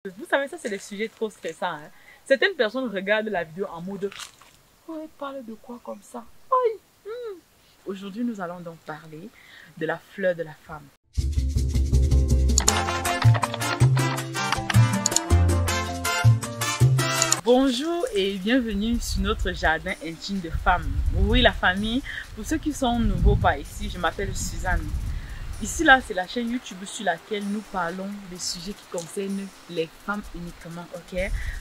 Vous savez, ça c'est des sujets trop stressants. Hein. Certaines personnes regardent la vidéo en mode « Oh, elle parle de quoi comme ça ?» Aujourd'hui, nous allons donc parler de la fleur de la femme. Bonjour et bienvenue sur notre jardin intime de femmes. Oui, la famille. Pour ceux qui sont nouveaux par ici, je m'appelle Suzanne. Ici, là, c'est la chaîne YouTube sur laquelle nous parlons des sujets qui concernent les femmes uniquement, ok?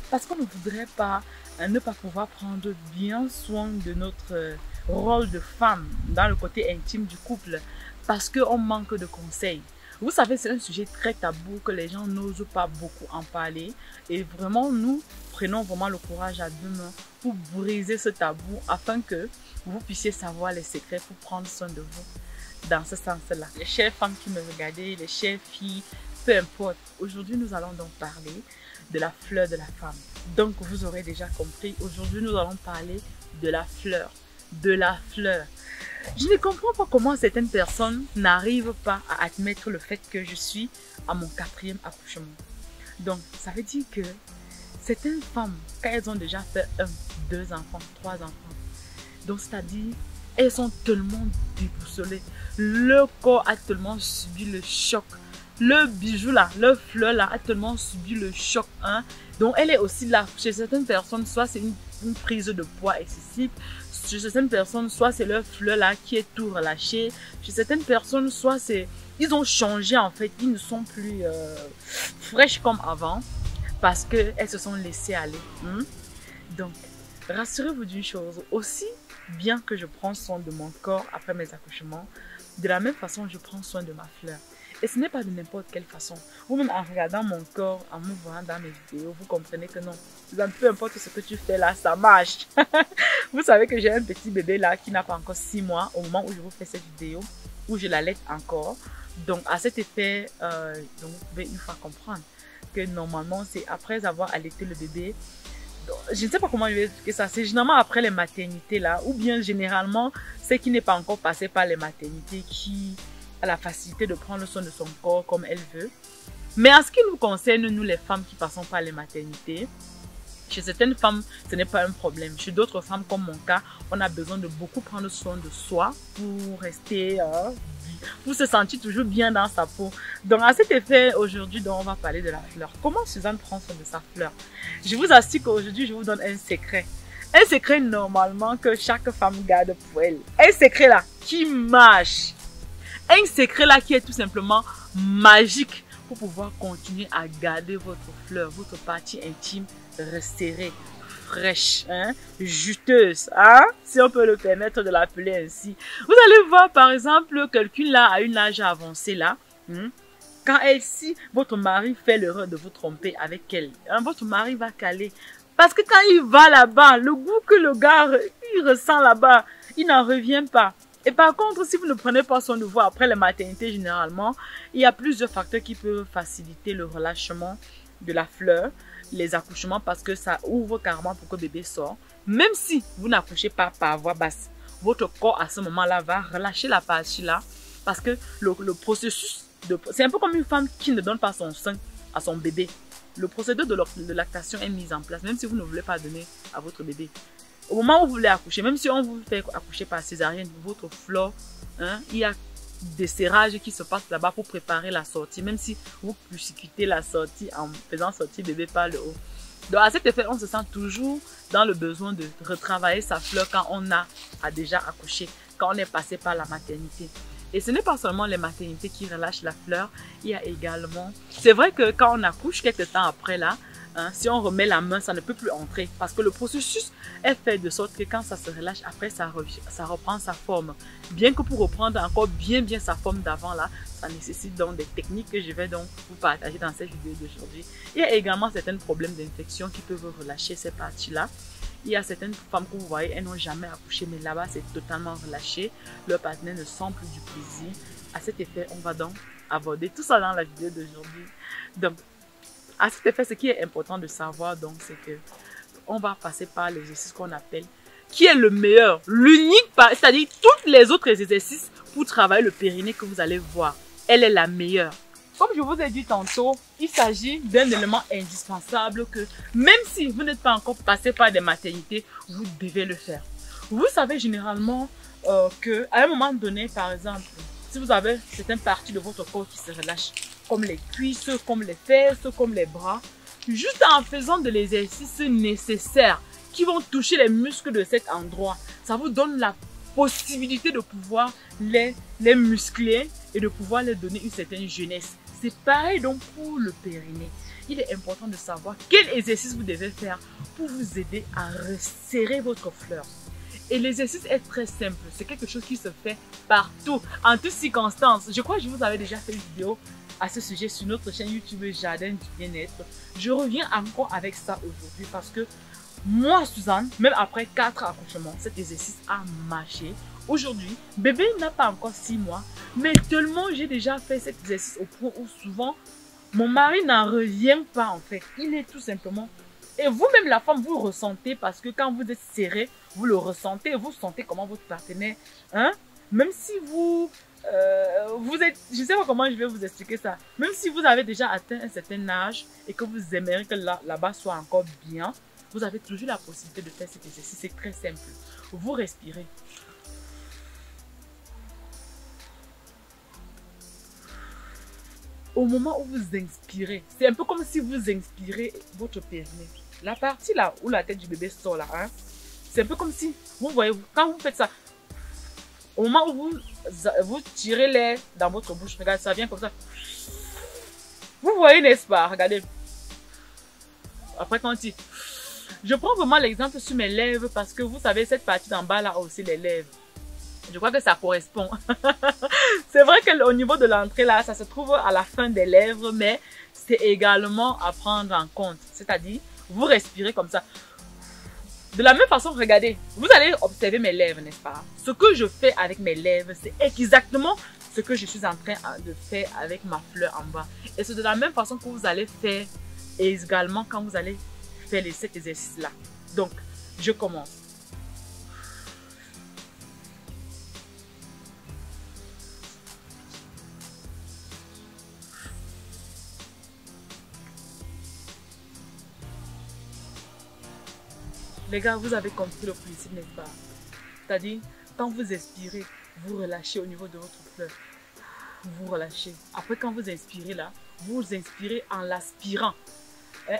Parce qu'on ne voudrait pas ne pas pouvoir prendre bien soin de notre rôle de femme dans le côté intime du couple parce qu'on manque de conseils. Vous savez, c'est un sujet très tabou que les gens n'osent pas beaucoup en parler. Et vraiment, nous prenons vraiment le courage à deux mains pour briser ce tabou afin que vous puissiez savoir les secrets pour prendre soin de vous. Dans ce sens-là, les chères femmes qui me regardez, les chères filles, peu importe. Aujourd'hui, nous allons donc parler de la fleur de la femme. Donc, vous aurez déjà compris, aujourd'hui, nous allons parler de la fleur. De la fleur. Je ne comprends pas comment certaines personnes n'arrivent pas à admettre le fait que je suis à mon 4e accouchement. Donc, ça veut dire que certaines femmes, quand elles ont déjà fait 1, 2 enfants, 3 enfants, donc c'est-à-dire, elles sont tellement déboussolées. Le corps a tellement subi le choc. Le bijou là, le fleur là a tellement subi le choc. Hein? Donc elle est aussi là. Chez certaines personnes, soit c'est une prise de poids excessive. Chez certaines personnes, soit c'est leur fleur là qui est tout relâché. Chez certaines personnes, soit c'est... Ils ont changé en fait. Ils ne sont plus fraîches comme avant. Parce qu'elles se sont laissées aller. Donc, rassurez-vous d'une chose. Aussi bien que je prends soin de mon corps après mes accouchements, de la même façon, je prends soin de ma fleur. Et ce n'est pas de n'importe quelle façon. Vous-même, en regardant mon corps, en me voyant dans mes vidéos, vous comprenez que non. Peu importe ce que tu fais là, ça marche. Vous savez que j'ai un petit bébé là qui n'a pas encore 6 mois au moment où je vous fais cette vidéo, où je l'allaite encore. Donc, à cet effet, donc vous pouvez une fois comprendre que normalement, c'est après avoir allaité le bébé. Je ne sais pas comment je vais expliquer ça. C'est généralement après les maternités là, ou bien généralement, c'est qui n'est pas encore passé par les maternités qui a la facilité de prendre soin de son corps comme elle veut. Mais en ce qui nous concerne, nous les femmes qui passons par les maternités, chez certaines femmes, ce n'est pas un problème. Chez d'autres femmes, comme mon cas, on a besoin de beaucoup prendre soin de soi pour rester, pour se sentir toujours bien dans sa peau. Donc à cet effet, aujourd'hui, on va parler de la fleur. Comment Suzanne prend soin de sa fleur? Je vous assure qu'aujourd'hui, je vous donne un secret. Un secret normalement que chaque femme garde pour elle. Un secret là qui marche. Un secret là qui est tout simplement magique pour pouvoir continuer à garder votre fleur, votre partie intime resserrée, fraîche, hein, juteuse, hein, si on peut le permettre de l'appeler ainsi. Vous allez voir par exemple quelqu'un là à une âge avancé là, quand si votre mari fait l'erreur de vous tromper avec elle, hein, votre mari va caler. Parce que quand il va là-bas, le goût que le gars il ressent là-bas, il n'en revient pas. Et par contre, si vous ne prenez pas soin de vous après la maternité, généralement, il y a plusieurs facteurs qui peuvent faciliter le relâchement de la fleur, les accouchements, parce que ça ouvre carrément pour que le bébé sorte. Même si vous n'accouchez pas par voie basse, votre corps à ce moment-là va relâcher la partie là, parce que le processus, c'est un peu comme une femme qui ne donne pas son sein à son bébé. Le procédé de lactation est mis en place, même si vous ne voulez pas donner à votre bébé. Au moment où vous voulez accoucher, même si on vous fait accoucher par césarienne, votre fleur, hein, il y a des serrages qui se passent là-bas pour préparer la sortie, même si vous persécutez la sortie en faisant sortir bébé par le haut. Donc à cet effet, on se sent toujours dans le besoin de retravailler sa fleur quand on a déjà accouché, quand on est passé par la maternité. Et ce n'est pas seulement les maternités qui relâchent la fleur, il y a également... C'est vrai que quand on accouche, quelques temps après là, hein, si on remet la main, ça ne peut plus entrer parce que le processus est fait de sorte que quand ça se relâche, après ça reprend sa forme. Bien que pour reprendre encore bien sa forme d'avant là, ça nécessite donc des techniques que je vais donc vous partager dans cette vidéo d'aujourd'hui. Il y a également certains problèmes d'infection qui peuvent relâcher ces parties-là. Il y a certaines femmes que vous voyez, elles n'ont jamais accouché, mais là-bas c'est totalement relâché. Leur partenaire ne sent plus du plaisir. À cet effet, on va donc aborder tout ça dans la vidéo d'aujourd'hui. Donc, à cet effet, ce qui est important de savoir, donc, c'est que on va passer par l'exercice qu'on appelle, qui est le meilleur, l'unique, c'est-à-dire tous les autres exercices pour travailler le périnée que vous allez voir. Elle est la meilleure. Comme je vous ai dit tantôt, il s'agit d'un élément indispensable que même si vous n'êtes pas encore passé par des maternités, vous devez le faire. Vous savez généralement qu'à un moment donné, par exemple, si vous avez certaines parties de votre corps qui se relâchent, comme les cuisses, comme les fesses, comme les bras, juste en faisant de l'exercice nécessaire qui vont toucher les muscles de cet endroit, ça vous donne la possibilité de pouvoir les muscler et de pouvoir les donner une certaine jeunesse. C'est pareil donc pour le périnée. Il est important de savoir quel exercice vous devez faire pour vous aider à resserrer votre fleur. Et l'exercice est très simple. C'est quelque chose qui se fait partout, en toutes circonstances. Je crois que je vous avais déjà fait une vidéo à ce sujet sur notre chaîne YouTube Jardin du Bien-être. Je reviens encore avec ça aujourd'hui parce que moi, Suzanne, même après 4 accouchements, cet exercice a marché. Aujourd'hui, bébé n'a pas encore 6 mois, mais tellement j'ai déjà fait cet exercice au point où souvent, mon mari n'en revient pas en fait. Il est tout simplement... Et vous-même, la femme, vous le ressentez parce que quand vous êtes serré, vous le ressentez, vous sentez comment votre partenaire, hein, même si vous êtes, je ne sais pas comment je vais vous expliquer ça, même si vous avez déjà atteint un certain âge et que vous aimeriez que là-bas soit encore bien, vous avez toujours la possibilité de faire cet exercice. C'est très simple. Vous respirez. Au moment où vous inspirez, c'est un peu comme si vous inspirez votre périnée. La partie là où la tête du bébé sort là, hein, c'est un peu comme si, vous voyez, quand vous faites ça, au moment où vous tirez l'air dans votre bouche, regardez, ça vient comme ça. Vous voyez, n'est-ce pas? Regardez. Après, quand il... Je prends vraiment l'exemple sur mes lèvres parce que vous savez, cette partie d'en bas là a aussi les lèvres. Je crois que ça correspond. C'est vrai qu'au niveau de l'entrée là, ça se trouve à la fin des lèvres, mais c'est également à prendre en compte. C'est-à-dire, vous respirez comme ça. De la même façon, regardez, vous allez observer mes lèvres, n'est-ce pas? Ce que je fais avec mes lèvres, c'est exactement ce que je suis en train de faire avec ma fleur en bas. Et c'est de la même façon que vous allez faire également quand vous allez faire cet exercice-là. Donc, je commence. Les gars, vous avez compris le principe, n'est-ce pas? C'est-à-dire, quand vous expirez, vous relâchez au niveau de votre fleur. Vous relâchez. Après, quand vous inspirez là, vous inspirez en l'aspirant.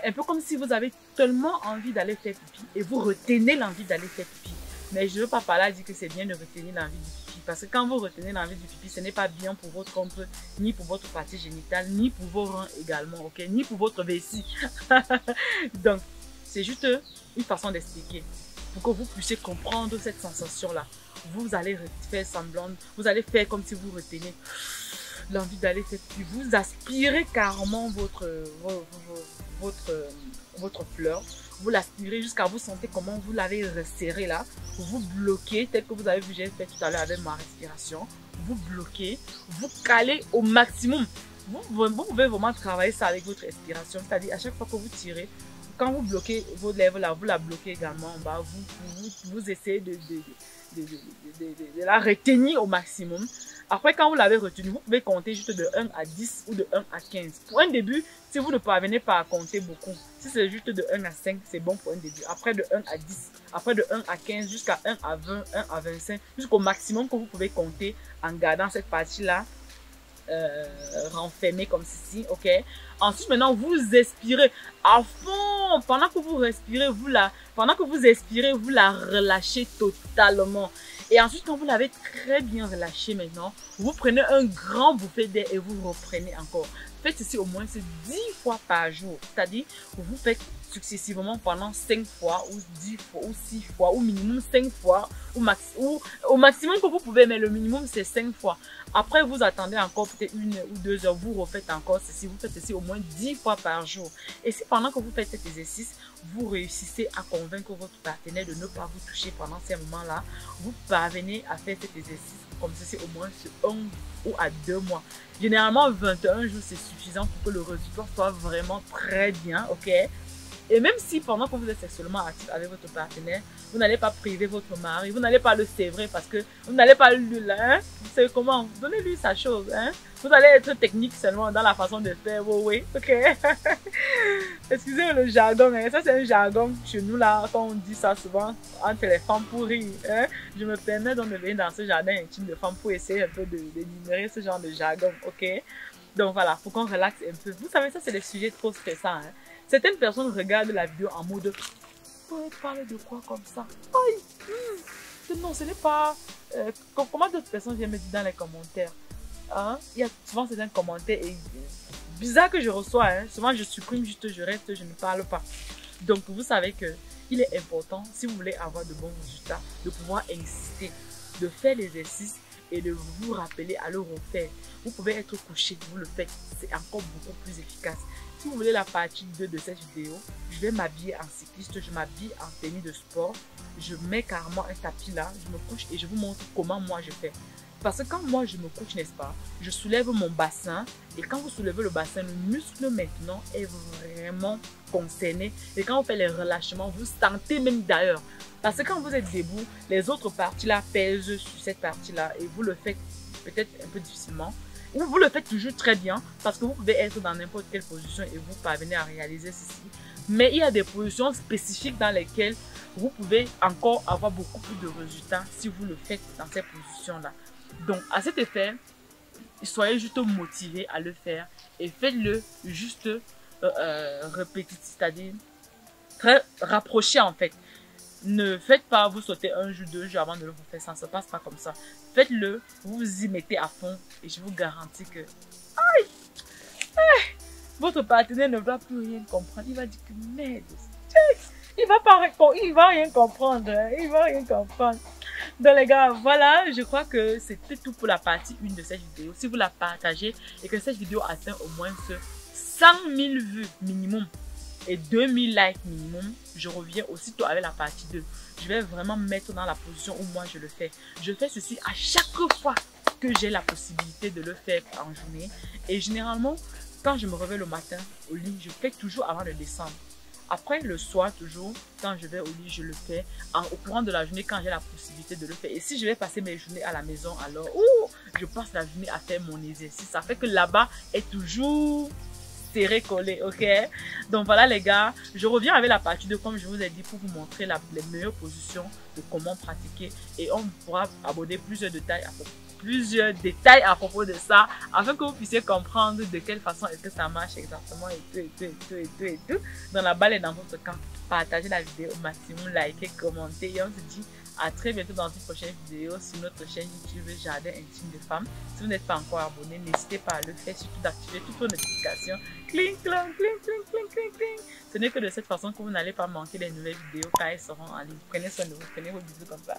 Un peu comme si vous avez tellement envie d'aller faire pipi et vous retenez l'envie d'aller faire pipi. Mais je ne veux pas par là dire que c'est bien de retenir l'envie du pipi. Parce que quand vous retenez l'envie du pipi, ce n'est pas bien pour votre ventre, ni pour votre partie génitale, ni pour vos reins également, ok? Ni pour votre vessie. Donc, c'est juste une façon d'expliquer pour que vous puissiez comprendre cette sensation-là. Vous allez faire semblant, vous allez faire comme si vous retenez l'envie d'aller faire pipi. Vous aspirez carrément votre fleur. Vous l'aspirez jusqu'à vous sentir comment vous l'avez resserré là. Vous bloquez, tel que vous avez vu, j'ai fait tout à l'heure avec ma respiration. Vous bloquez, vous calez au maximum. Vous pouvez vraiment travailler ça avec votre respiration. C'est-à-dire, à chaque fois que vous tirez, quand vous bloquez vos lèvres là, vous la bloquez également en bas. Vous essayez de la retenir au maximum. Après, quand vous l'avez retenue, vous pouvez compter juste de 1 à 10 ou de 1 à 15. Pour un début, si vous ne parvenez pas à compter beaucoup, si c'est juste de 1 à 5, c'est bon pour un début. Après, de 1 à 10, après de 1 à 15, jusqu'à 1 à 20, 1 à 25, jusqu'au maximum que vous pouvez compter en gardant cette partie-là renfermée comme ceci, ok? Ensuite, maintenant, vous expirez à fond. Pendant que vous respirez, pendant que vous expirez, vous la relâchez totalement. Et ensuite, quand vous l'avez très bien relâché maintenant, vous prenez un grand bouffée d'air et vous reprenez encore. Faites ceci au moins 10 fois par jour. C'est-à-dire, vous faites successivement pendant 5 fois ou 10 fois ou 6 fois ou minimum 5 fois ou au maximum que vous pouvez, mais le minimum c'est 5 fois. Après, vous attendez encore peut-être 1 ou 2 heures, vous refaites encore ceci. Vous faites ceci au moins 10 fois par jour. Et si pendant que vous faites cet exercice, vous réussissez à convaincre votre partenaire de ne pas vous toucher pendant ces moments-là, vous parvenez à faire cet exercice comme ceci au moins sur 1 ou à 2 mois. Généralement, 21 jours, c'est suffisant pour que le résultat soit vraiment très bien, ok? Et même si pendant que vous êtes sexuellement actif avec votre partenaire, vous n'allez pas priver votre mari, vous n'allez pas le sévrer parce que vous n'allez pas lui, hein, c'est comment, donnez-lui sa chose, hein. Vous allez être technique seulement dans la façon de faire, oui, ok. Excusez le jargon, hein. Ça c'est un jargon chez nous là, quand on dit ça souvent entre les femmes pour rire, hein. Je me permets donc de venir dans ce jardin intime de femmes pour essayer un peu d'énumérer ce genre de jargon, ok. Donc voilà, faut qu'on relaxe un peu. Vous savez, ça c'est des sujets trop stressants, hein. Certaines personnes regardent la vidéo en mode « Vous parler de quoi comme ça? Aïe, non, ce n'est pas... comment d'autres personnes viennent me dire dans les commentaires, hein? Il y a souvent certains commentaires bizarres que je reçois. Hein? Souvent, je supprime juste, je reste, je ne parle pas. Donc, vous savez que il est important, si vous voulez avoir de bons résultats, de pouvoir insister, de faire l'exercice et de vous rappeler à le refaire. Vous pouvez être couché, vous le faites, c'est encore beaucoup plus efficace. Si vous voulez la partie 2 de cette vidéo, je vais m'habiller en cycliste, je m'habille en tenue de sport, je mets carrément un tapis là, je me couche et je vous montre comment moi je fais. Parce que quand moi je me couche, n'est-ce pas, je soulève mon bassin et quand vous soulevez le bassin, le muscle maintenant est vraiment concerné et quand vous faites les relâchements, vous sentez même d'ailleurs. Parce que quand vous êtes debout, les autres parties là pèsent sur cette partie là et vous le faites peut-être un peu difficilement. Ou vous le faites toujours très bien parce que vous pouvez être dans n'importe quelle position et vous parvenez à réaliser ceci. Mais il y a des positions spécifiques dans lesquelles vous pouvez encore avoir beaucoup plus de résultats si vous le faites dans ces positions-là. Donc, à cet effet, soyez juste motivés à le faire et faites-le juste répétitif, c'est-à-dire très rapproché en fait. Ne faites pas vous sauter un jour, 2 jours avant de le faire, ça ne se passe pas comme ça. Faites-le, vous y mettez à fond et je vous garantis que votre partenaire ne va plus rien comprendre. Il va dire que merde, il va rien comprendre, hein, il va rien comprendre. Donc les gars, voilà, je crois que c'était tout pour la partie 1 de cette vidéo. Si vous la partagez et que cette vidéo atteint au moins 100 000 vues minimum et 2000 likes minimum, je reviens aussitôt avec la partie 2. Je vais vraiment me mettre dans la position où moi je le fais. Je fais ceci à chaque fois que j'ai la possibilité de le faire en journée. Et généralement, quand je me réveille le matin au lit, je fais toujours avant de descendre. Après, le soir, toujours, quand je vais au lit, je le fais au courant de la journée quand j'ai la possibilité de le faire. Et si je vais passer mes journées à la maison, alors je passe la journée à faire mon exercice. Ça fait que là-bas est toujours serré collé, ok? Donc voilà les gars, je reviens avec la partie 2 comme je vous ai dit pour vous montrer les meilleures positions de comment pratiquer et on pourra aborder plusieurs détails à propos de ça afin que vous puissiez comprendre de quelle façon est-ce que ça marche exactement et tout. Donc la balle est dans votre camp. Partagez la vidéo au maximum, likez, commentez et on se dit à très bientôt dans une prochaine vidéo sur notre chaîne YouTube Jardin Intime de Femmes. Si vous n'êtes pas encore abonné, n'hésitez pas à le faire, surtout d'activer toutes vos notifications. Cling, clang, cling, cling, cling, cling, cling. Ce n'est que de cette façon que vous n'allez pas manquer les nouvelles vidéos quand elles seront en ligne. Prenez soin de vous, prenez vos bisous comme ça.